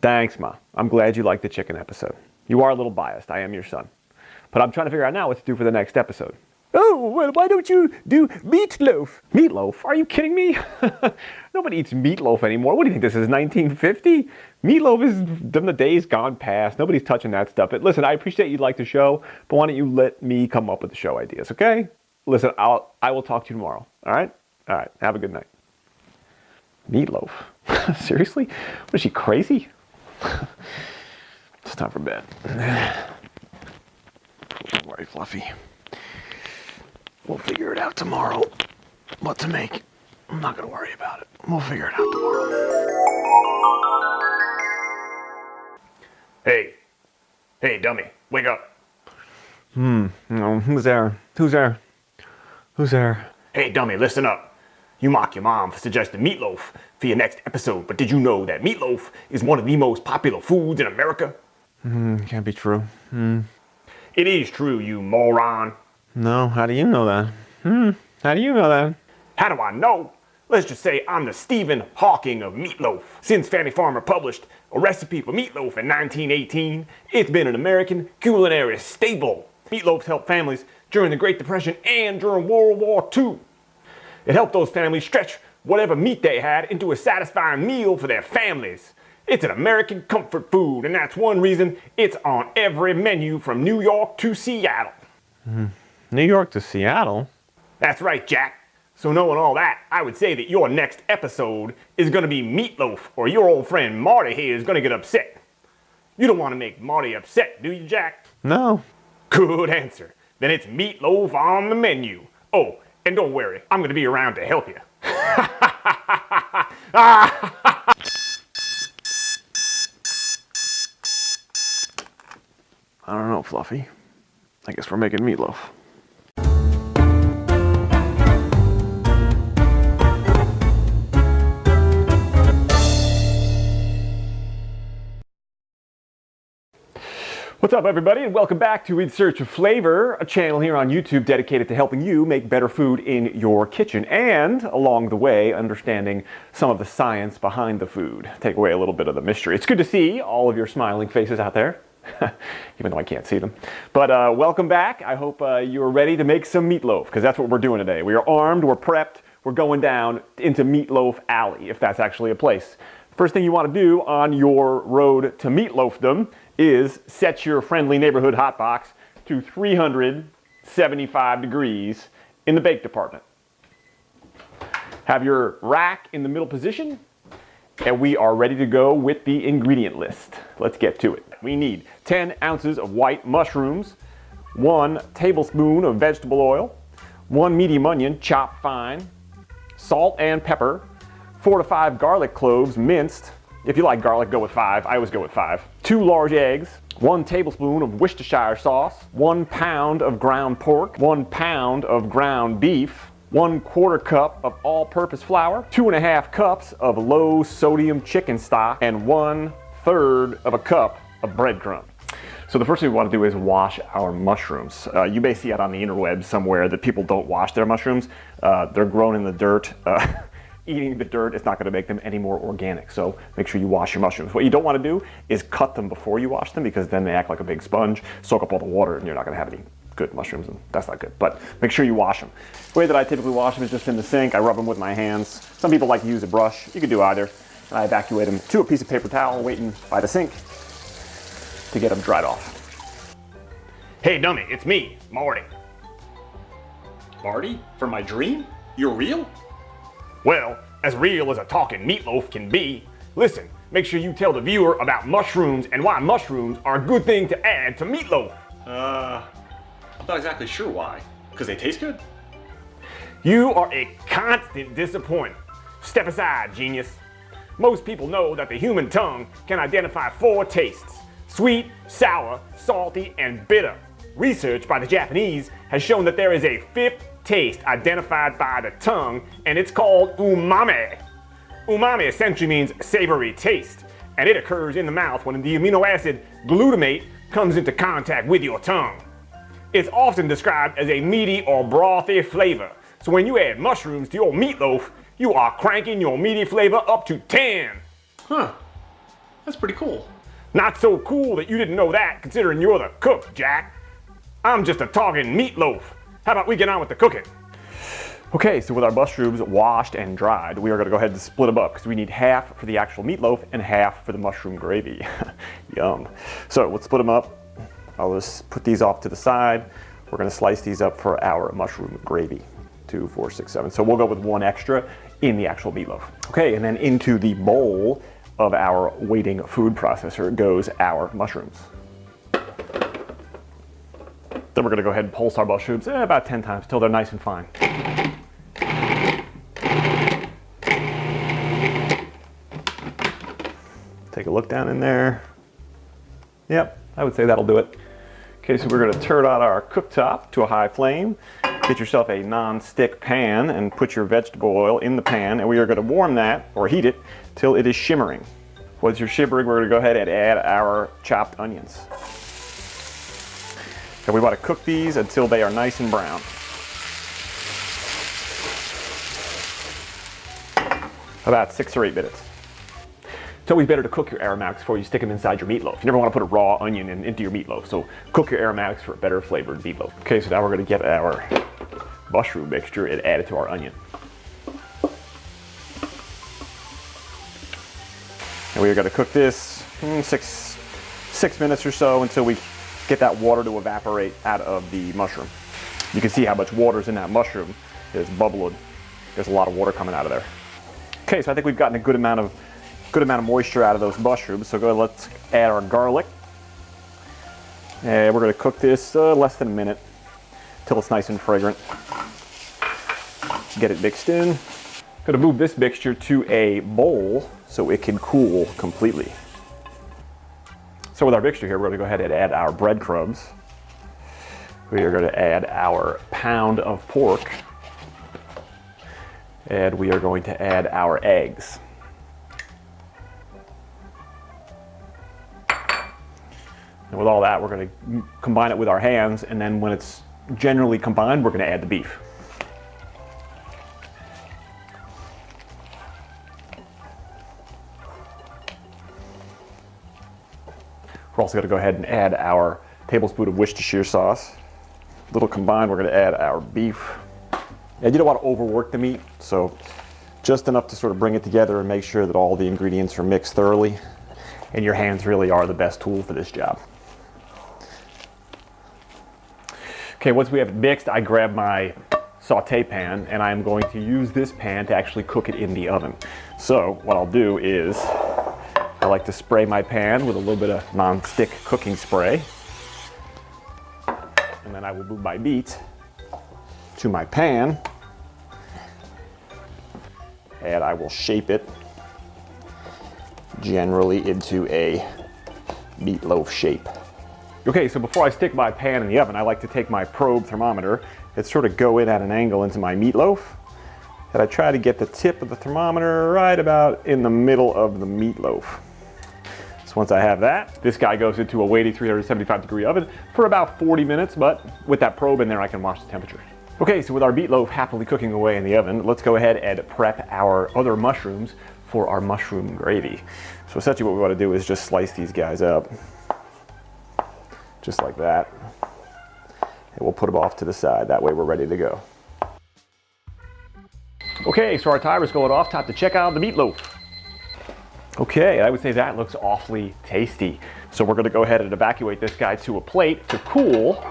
Thanks, Ma. I'm glad you liked the chicken episode. You are a little biased. I am your son. But I'm trying to figure out now what to do for the next episode. Oh, well, why don't you do meatloaf? Meatloaf? Are you kidding me? Nobody eats meatloaf anymore. What do you think this is, 1950? Meatloaf is them the days gone past. Nobody's touching that stuff. But listen, I appreciate you'd like the show, but why don't you let me come up with the show ideas, okay? Listen, I will talk to you tomorrow, all right? All right, have a good night. Meatloaf? Seriously? What is she, crazy? It's time for bed. Don't worry, Fluffy. We'll figure it out tomorrow. What to make. I'm not going to worry about it. We'll figure it out tomorrow. Hey. Hey, dummy. Wake up. No, who's there? Who's there? Who's there? Hey, dummy, listen up. You mock your mom for suggesting meatloaf for your next episode, but did you know that meatloaf is one of the most popular foods in America? Can't be true. It is true, you moron. No, how do you know that? How do you know that? How do I know? Let's just say I'm the Stephen Hawking of meatloaf. Since Fanny Farmer published a recipe for meatloaf in 1918, it's been an American culinary staple. Meatloaf helped families during the Great Depression and during World War II. It helped those families stretch whatever meat they had into a satisfying meal for their families. It's an American comfort food, and that's one reason it's on every menu from New York to Seattle. New York to Seattle? That's right, Jack. So knowing all that, I would say that your next episode is going to be meatloaf, or your old friend Marty here is going to get upset. You don't want to make Marty upset, do you, Jack? No. Good answer. Then it's meatloaf on the menu. Oh, and don't worry, I'm going to be around to help you. I don't know, Fluffy. I guess we're making meatloaf. What's up, everybody, and welcome back to In Search of Flavor, a channel here on YouTube dedicated to helping you make better food in your kitchen and, along the way, understanding some of the science behind the food. Take away a little bit of the mystery. It's good to see all of your smiling faces out there, even though I can't see them. But welcome back. I hope you're ready to make some meatloaf, because that's what we're doing today. We are armed, we're prepped, we're going down into Meatloaf Alley, if that's actually a place. First thing you want to do on your road to meatloafdom is set your friendly neighborhood hot box to 375 degrees in the bake department. Have your rack in the middle position, and we are ready to go with the ingredient list. Let's get to it. We need 10 ounces of white mushrooms, 1 tablespoon of vegetable oil, 1 medium onion chopped fine, salt and pepper, 4 to 5 garlic cloves minced. If you like garlic, go with 5. I always go with 5. 2 large eggs, 1 tablespoon of Worcestershire sauce, 1 pound of ground pork, 1 pound of ground beef, 1/4 cup of all-purpose flour, 2½ cups of low-sodium chicken stock, and 1/3 of a cup of breadcrumbs. So the first thing we want to do is wash our mushrooms. You may see it on the interwebs somewhere that people don't wash their mushrooms. They're grown in the dirt. Eating the dirt is not going to make them any more organic, so make sure you wash your mushrooms. What you don't want to do is cut them before you wash them, because then they act like a big sponge, soak up all the water, and you're not going to have any good mushrooms, and that's not good. But make sure you wash them. The way that I typically wash them is just in the sink. I rub them with my hands. Some people like to use a brush. You could do either. And I evacuate them to a piece of paper towel waiting by the sink to get them dried off. Hey dummy, it's me, Marty. Marty? From my dream? You're real? Well, as real as a talking meatloaf can be. Listen, make sure you tell the viewer about mushrooms and why mushrooms are a good thing to add to meatloaf. I'm not exactly sure why. Because they taste good? You are a constant disappointment. Step aside, genius. Most people know that the human tongue can identify 4 tastes: sweet, sour, salty, and bitter. Research by the Japanese has shown that there is a 5th taste identified by the tongue, and it's called umami. Umami essentially means savory taste, and it occurs in the mouth when the amino acid glutamate comes into contact with your tongue. It's often described as a meaty or brothy flavor, so when you add mushrooms to your meatloaf, you are cranking your meaty flavor up to 10. Huh. That's pretty cool. Not so cool that you didn't know that, considering you're the cook, Jack. I'm just a talking meatloaf. How about we get on with the cooking? Okay, so with our mushrooms washed and dried, we are gonna go ahead and split them up because we need half for the actual meatloaf and half for the mushroom gravy. Yum. So let's split them up. I'll just put these off to the side. We're gonna slice these up for our mushroom gravy. 2, 4, 6, 7. So we'll go with 1 extra in the actual meatloaf. Okay, and then into the bowl of our waiting food processor goes our mushrooms. Then we're gonna go ahead and pulse our mushrooms about 10 times till they're nice and fine. Take a look down in there. Yep, I would say that'll do it. Okay, so we're gonna turn on our cooktop to a high flame. Get yourself a non-stick pan and put your vegetable oil in the pan, and we are gonna warm that, or heat it, till it is shimmering. Once you're shimmering, we're gonna go ahead and add our chopped onions. And we wanna cook these until they are nice and brown. About 6 or 8 minutes. It's always better to cook your aromatics before you stick them inside your meatloaf. You never want to put a raw onion into your meatloaf, so cook your aromatics for a better flavored meatloaf. Okay, so now we're going to get our mushroom mixture and add it to our onion. And we're going to cook this 6 minutes or so until we get that water to evaporate out of the mushroom. You can see how much water is in that mushroom. It's bubbling. There's a lot of water coming out of there. Okay, so I think we've gotten a good amount of moisture out of those mushrooms. So let's add our garlic. And we're going to cook this less than a minute till it's nice and fragrant. Get it mixed in. Going to move this mixture to a bowl so it can cool completely. So with our mixture here, we're going to go ahead and add our breadcrumbs. We are going to add our pound of pork. And we are going to add our eggs. And with all that, we're going to combine it with our hands, and then when it's generally combined, we're going to add the beef. We're also going to go ahead and add our tablespoon of Worcestershire sauce. A little combined, we're going to add our beef. And you don't want to overwork the meat, so just enough to sort of bring it together and make sure that all the ingredients are mixed thoroughly. And your hands really are the best tool for this job. Okay, once we have it mixed, I grab my saute pan and I'm going to use this pan to actually cook it in the oven. So what I'll do is I like to spray my pan with a little bit of non-stick cooking spray. And then I will move my meat to my pan and I will shape it generally into a meatloaf shape. Okay, so before I stick my pan in the oven, I like to take my probe thermometer and sort of go in at an angle into my meatloaf. And I try to get the tip of the thermometer right about in the middle of the meatloaf. So once I have that, this guy goes into a weighted 375-degree oven for about 40 minutes, but with that probe in there, I can watch the temperature. Okay, so with our meatloaf happily cooking away in the oven, let's go ahead and prep our other mushrooms for our mushroom gravy. So essentially what we want to do is just slice these guys up. Just like that. And we'll put them off to the side. That way we're ready to go. Okay, so our timer's going off. Time to check out the meatloaf. Okay, I would say that looks awfully tasty. So we're going to go ahead and evacuate this guy to a plate to cool.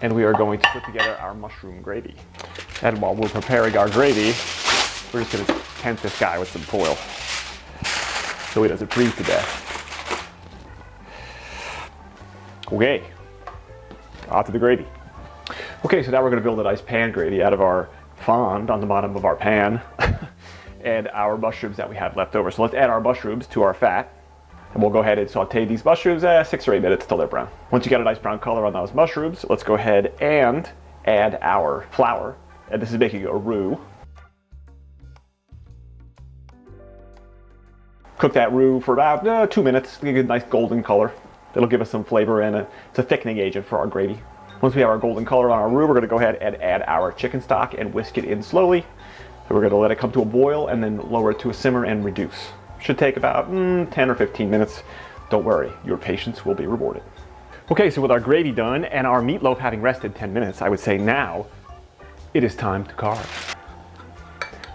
And we are going to put together our mushroom gravy. And while we're preparing our gravy, we're just going to tent this guy with some foil so he doesn't freeze to death. Okay, on to the gravy. Okay, so now we're going to build a nice pan gravy out of our fond on the bottom of our pan and our mushrooms that we have left over. So let's add our mushrooms to our fat and we'll go ahead and saute these mushrooms 6 or 8 minutes till they're brown. Once you get a nice brown color on those mushrooms, let's go ahead and add our flour. And this is making a roux. Cook that roux for about 2 minutes to get a nice golden color. It'll give us some flavor and it's a thickening agent for our gravy. Once we have our golden color on our roux, we're going to go ahead and add our chicken stock and whisk it in slowly. So we're going to let it come to a boil and then lower it to a simmer and reduce. Should take about 10 or 15 minutes. Don't worry, your patience will be rewarded. Okay, so with our gravy done and our meatloaf having rested 10 minutes, I would say now it is time to carve.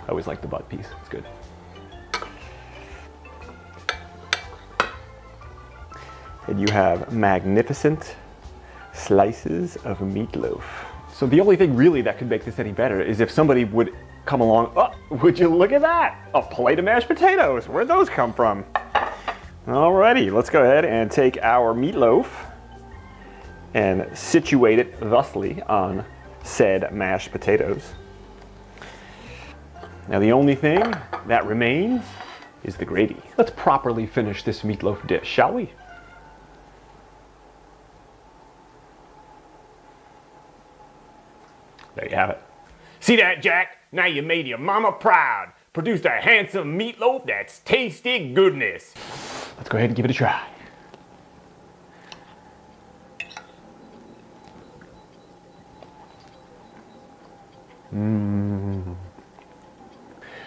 I always like the butt piece, it's good. And you have magnificent slices of meatloaf. So the only thing really that could make this any better is if somebody would come along. Oh, would you look at that? A plate of mashed potatoes. Where'd those come from? Alrighty, let's go ahead and take our meatloaf and situate it thusly on said mashed potatoes. Now the only thing that remains is the gravy. Let's properly finish this meatloaf dish, shall we? There you have it. See that, Jack? Now you made your mama proud. Produced a handsome meatloaf that's tasty goodness. Let's go ahead and give it a try.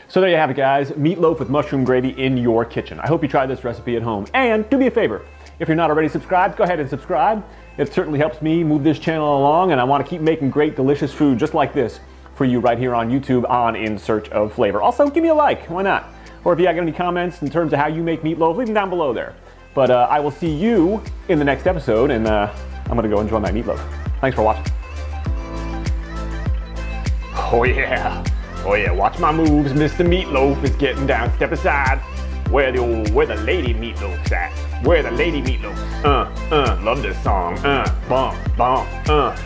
So there you have it, guys. Meatloaf with mushroom gravy in your kitchen. I hope you try this recipe at home. And do me a favor, if you're not already subscribed, go ahead and subscribe. It certainly helps me move this channel along, and I want to keep making great, delicious food just like this for you right here on YouTube on In Search of Flavor. Also, give me a like, why not? Or if you got any comments in terms of how you make meatloaf, leave them down below there. But I will see you in the next episode, and I'm gonna go enjoy my meatloaf. Thanks for watching. Oh yeah, watch my moves. Mr. Meatloaf is getting down. Step aside. Where the lady meatloaf's at? Where the lady meatloaf? Love this song. Bum, bum,